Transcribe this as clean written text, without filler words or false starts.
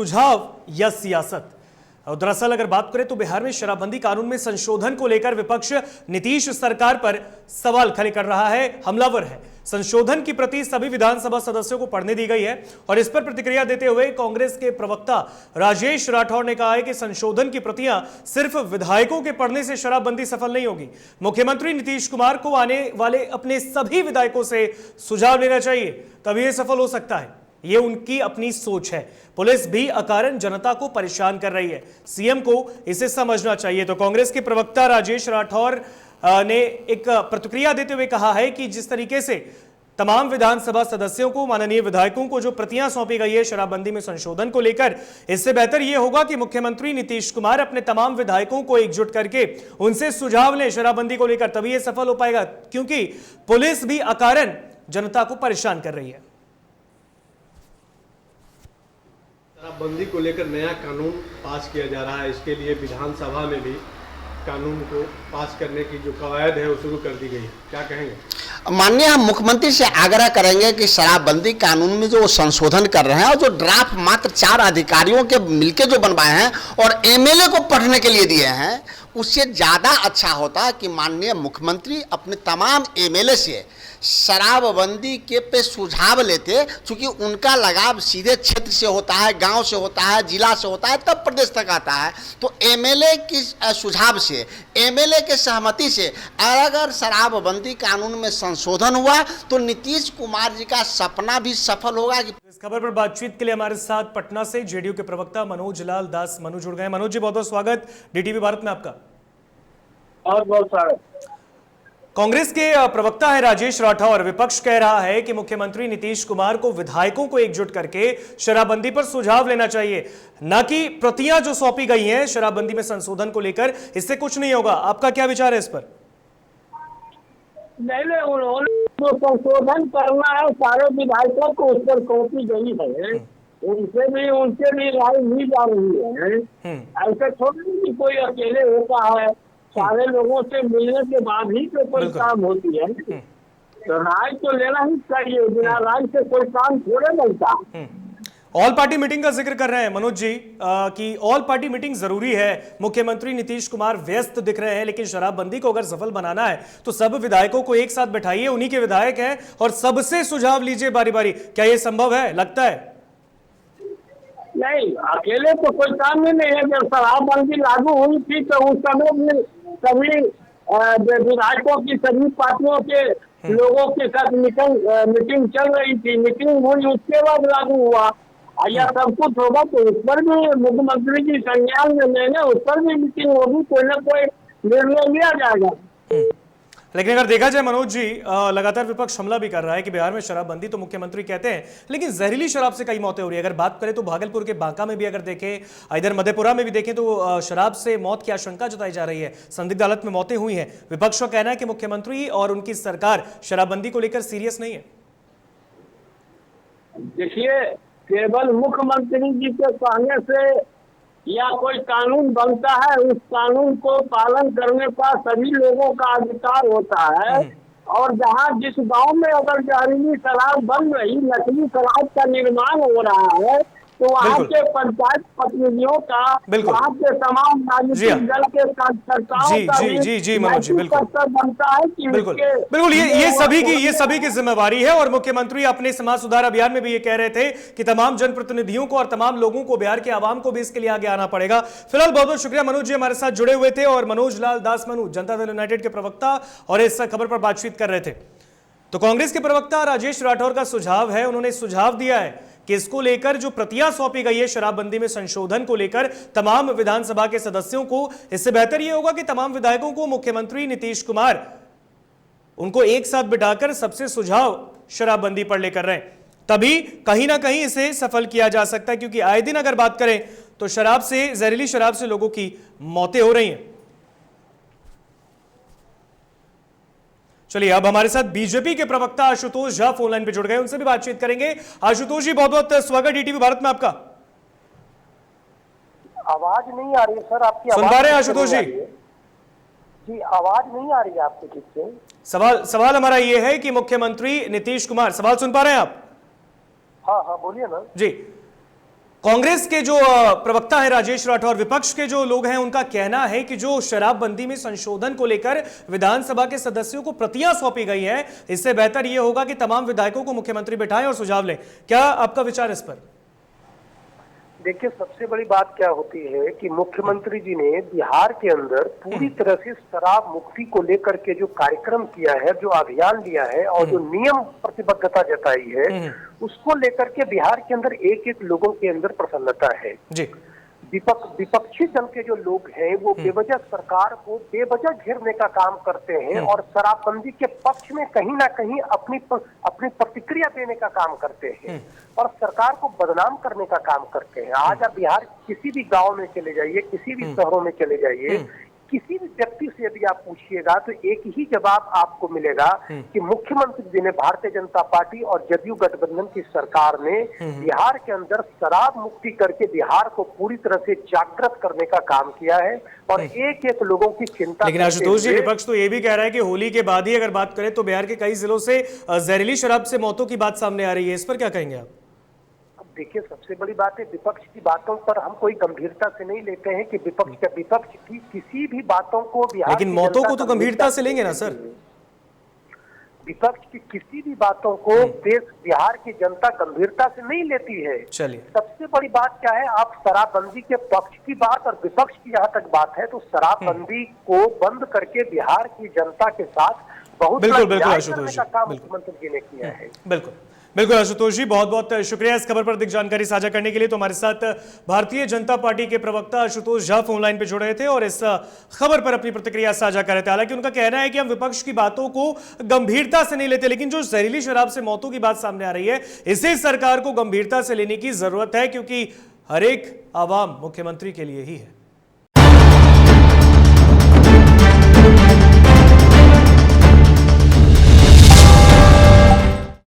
सुझाव या सियासत? और दरअसल अगर बात करें तो बिहार में शराबबंदी कानून में संशोधन को लेकर विपक्ष नीतीश सरकार पर सवाल खड़े कर रहा है, हमलावर है। संशोधन की प्रति सभी विधानसभा सदस्यों को पढ़ने दी गई है और इस पर प्रतिक्रिया देते हुए कांग्रेस के प्रवक्ता राजेश राठौर ने कहा है कि संशोधन की प्रतियां सिर्फ विधायकों के पढ़ने से शराबबंदी सफल नहीं होगी। मुख्यमंत्री नीतीश कुमार को आने वाले अपने सभी विधायकों से सुझाव लेना चाहिए, तभी यह सफल हो सकता है। ये उनकी अपनी सोच है। पुलिस भी अकारण जनता को परेशान कर रही है, सीएम को इसे समझना चाहिए। तो कांग्रेस के प्रवक्ता राजेश राठौर ने एक प्रतिक्रिया देते हुए कहा है कि जिस तरीके से तमाम विधानसभा सदस्यों को, माननीय विधायकों को जो प्रतियां सौंपी गई है शराबबंदी में संशोधन को लेकर, इससे बेहतर यह होगा कि मुख्यमंत्री नीतीश कुमार अपने तमाम विधायकों को एकजुट करके उनसे सुझाव लें शराबबंदी को लेकर, तभी यह सफल हो पाएगा, क्योंकि पुलिस भी अकारण जनता को परेशान कर रही है। शराबबंदी को लेकर नया कानून पास किया जा रहा है, इसके लिए विधानसभा में भी कानून को पास करने की जो कवायद है वो शुरू कर दी गई है, क्या कहेंगे? माननीय हम मुख्यमंत्री से आग्रह करेंगे कि शराबबंदी कानून में जो संशोधन कर रहे हैं और जो ड्राफ्ट मात्र 4 अधिकारियों के मिलके जो बनवाए हैं और एमएलए को पढ़ने के लिए दिए हैं, उससे ज़्यादा अच्छा होता कि माननीय मुख्यमंत्री अपने तमाम एमएलए से शराबबंदी के पे सुझाव लेते, क्योंकि उनका लगाव सीधे क्षेत्र से होता है, गांव से होता है, जिला से होता है, तब प्रदेश तक आता है। तो एमएलए की सुझाव से, एमएलए के सहमति से अगर शराबबंदी कानून में संशोधन हुआ तो नीतीश कुमार जी का सपना भी सफल होगा। इस खबर पर बातचीत के लिए हमारे साथ पटना से जेडीयू के प्रवक्ता मनोज लाल दास मनु जुड़ गए। मनोज जी, बहुत बहुत स्वागत डीटीवी भारत में आपका। बहुत बहुत स्वागत। कांग्रेस के प्रवक्ता है राजेश राठौर, विपक्ष कह रहा है कि मुख्यमंत्री नीतीश कुमार को विधायकों को एकजुट करके शराबबंदी पर सुझाव लेना चाहिए, न कि प्रतियां जो सौंपी गई हैं शराबबंदी में संशोधन को लेकर, इससे कुछ नहीं होगा। आपका क्या विचार है इस पर? नहीं, उन्होंने जो संशोधन करना है सारे विधायकों को उस पर सौंपी गई है, उनसे भी राय ली जा रही है। ऐसे थोड़ी कि कोई अकेले होता है, सारे लोगों से मिलने के बाद ही तो कोई काम होती है। तो राय तो लेना ही चाहिए, बिना राय से कोई काम थोड़े बनता। ऑल पार्टी मीटिंग का जिक्र कर रहे हैं मनोज जी कि ऑल पार्टी मीटिंग जरूरी है। मुख्यमंत्री नीतीश कुमार व्यस्त दिख रहे हैं, लेकिन शराबबंदी को अगर सफल बनाना है तो सब विधायकों को एक साथ बैठाइए, उन्हीं के विधायक हैं, और सबसे सुझाव लीजिए बारी बारी। क्या यह संभव है, लगता है? नहीं, अकेले तो कोई काम ही नहीं है। जब शराबबंदी लागू हुई थी तो उस समय में सभी विधायकों की, सभी पार्टियों के लोगों के साथ मीटिंग चल रही थी। मीटिंग हुई, उसके बाद लागू हुआ। या सब कुछ होगा तो उस पर भी मुख्यमंत्री की संज्ञान में लेने, उस पर भी मीटिंग होगी, कोई ना कोई निर्णय लिया जाएगा। लेकिन अगर देखा जाए मनोज जी, लगातार विपक्ष हमला भी कर रहा है कि बिहार में शराबबंदी तो मुख्यमंत्री कहते हैं, लेकिन जहरीली शराब से कई मौतें हो रही है। अगर बात करें तो भागलपुर के बांका में भी अगर देखें, इधर मधेपुरा में भी देखें तो शराब से मौत की आशंका जताई जा रही है, संदिग्ध हालत में मौतें हुई हैं। विपक्ष का कहना है कि मुख्यमंत्री और उनकी सरकार शराबबंदी को लेकर सीरियस नहीं है। देखिए, केवल मुख्यमंत्री जी के कहने से या कोई कानून बनता है, उस कानून को पालन करने का सभी लोगों का अधिकार होता है। और जहाँ जिस गांव में अगर जहरीली शराब बन रही, नकली शराब का निर्माण हो रहा है, तो वहाँ के पंचायत प्रतिनिधियों का, वहाँ के तमाम राजनीतिक दल के कार्यकर्ताओं का बनता है कि बिल्कुल ये सभी की जिम्मेवारी है। और मुख्यमंत्री अपने समाज सुधार अभियान में भी ये कह रहे थे कि तमाम जनप्रतिनिधियों को और तमाम लोगों को, बिहार के आवाम को भी इसके लिए आगे आना पड़ेगा। फिलहाल बहुत बहुत शुक्रिया मनोज जी हमारे साथ जुड़े हुए थे। और मनोज लाल दास मनु, जनता दल यूनाइटेड के प्रवक्ता, और इस खबर पर बातचीत कर रहे थे। तो कांग्रेस के प्रवक्ता राजेश राठौर का सुझाव है, उन्होंने सुझाव दिया है कि इसको लेकर जो प्रतियां सौंपी गई है शराबबंदी में संशोधन को लेकर तमाम विधानसभा के सदस्यों को, इससे बेहतर यह होगा कि तमाम विधायकों को मुख्यमंत्री नीतीश कुमार उनको एक साथ बिठाकर सबसे सुझाव शराबबंदी पर लेकर रहे, तभी कहीं ना कहीं इसे सफल किया जा सकता है। क्योंकि आए दिन अगर बात करें तो शराब से, जहरीली शराब से लोगों की मौतें हो रही हैं। चलिए, अब हमारे साथ बीजेपी के प्रवक्ता आशुतोष झा फोन लाइन पे जुड़ गए, उनसे भी बातचीत करेंगे। आशुतोष जी, बहुत बहुत स्वागत डीटीवी भारत में आपका। आवाज नहीं आ रही है सर आपकी। सुन पा रहे हैं आशुतोष जी? जी, आवाज नहीं आ रही है आपके ठीक से। सवाल हमारा ये है कि मुख्यमंत्री नीतीश कुमार, सवाल सुन पा रहे हैं आप? हाँ, बोलिए ना। जी, कांग्रेस के जो प्रवक्ता है राजेश राठौर, विपक्ष के जो लोग हैं उनका कहना है कि जो शराबबंदी में संशोधन को लेकर विधानसभा के सदस्यों को प्रतियां सौंपी गई हैं, इससे बेहतर यह होगा कि तमाम विधायकों को मुख्यमंत्री बिठाएं और सुझाव लें। क्या आपका विचार इस पर? देखिए, सबसे बड़ी बात क्या होती है कि मुख्यमंत्री जी ने बिहार के अंदर पूरी तरह से शराब मुक्ति को लेकर के जो कार्यक्रम किया है, जो अभियान लिया है और जो नियम प्रतिबद्धता जताई है, उसको लेकर के बिहार के अंदर एक एक लोगों के अंदर प्रसन्नता है जी। विपक्षी दल के जो लोग हैं वो बेवजह सरकार को बेवजह घेरने का काम करते हैं और शराबबंदी के पक्ष में कहीं ना कहीं अपनी प्रतिक्रिया देने का काम करते हैं और सरकार को बदनाम करने का काम करते हैं। आज आप बिहार किसी भी गांव में चले जाइए, किसी भी शहरों में चले जाइए, किसी भी व्यक्ति से यदि आप पूछिएगा तो एक ही जवाब आपको मिलेगा कि मुख्यमंत्री जी ने, भारतीय जनता पार्टी और जदयू गठबंधन की सरकार ने बिहार के अंदर शराब मुक्ति करके बिहार को पूरी तरह से जागृत करने का काम किया है और एक एक लोगों की चिंता। लेकिन आशुतोष जी, विपक्ष तो ये भी कह रहा है कि होली के बाद ही अगर बात करें तो बिहार के कई जिलों से जहरीली शराब से मौतों की बात सामने आ रही है, इस पर क्या कहेंगे आप? देखिए, सबसे बड़ी बात है, विपक्ष की बातों पर हम कोई गंभीरता से नहीं लेते हैं कि विपक्ष की किसी भी बातों को बिहार, लेकिन मौतों को तो गंभीरता से लेंगे ना सर। विपक्ष की किसी भी बातों को बिहार की जनता गंभीरता से नहीं लेती है। चलिए, सबसे बड़ी बात क्या है, आप शराबबंदी के पक्ष की बात और विपक्ष की जहां तक बात है तो शराबबंदी को बंद करके बिहार की जनता के साथ बहुत बिल्कुल आशुतोष जी, मुख्यमंत्री जी ने किया है। बिल्कुल आशुतोष जी, बहुत बहुत शुक्रिया इस खबर पर अधिक जानकारी साझा करने के लिए। तो हमारे साथ भारतीय जनता पार्टी के प्रवक्ता आशुतोष झा फोन लाइन पे जुड़े थे और इस खबर पर अपनी प्रतिक्रिया साझा कर रहे थे। हालांकि उनका कहना है कि हम विपक्ष की बातों को गंभीरता से नहीं लेते, लेकिन जो जहरीली शराब से मौतों की बात सामने आ रही है, इसे सरकार को गंभीरता से लेने की जरूरत है, क्योंकि हर एक आवाम मुख्यमंत्री के लिए ही है।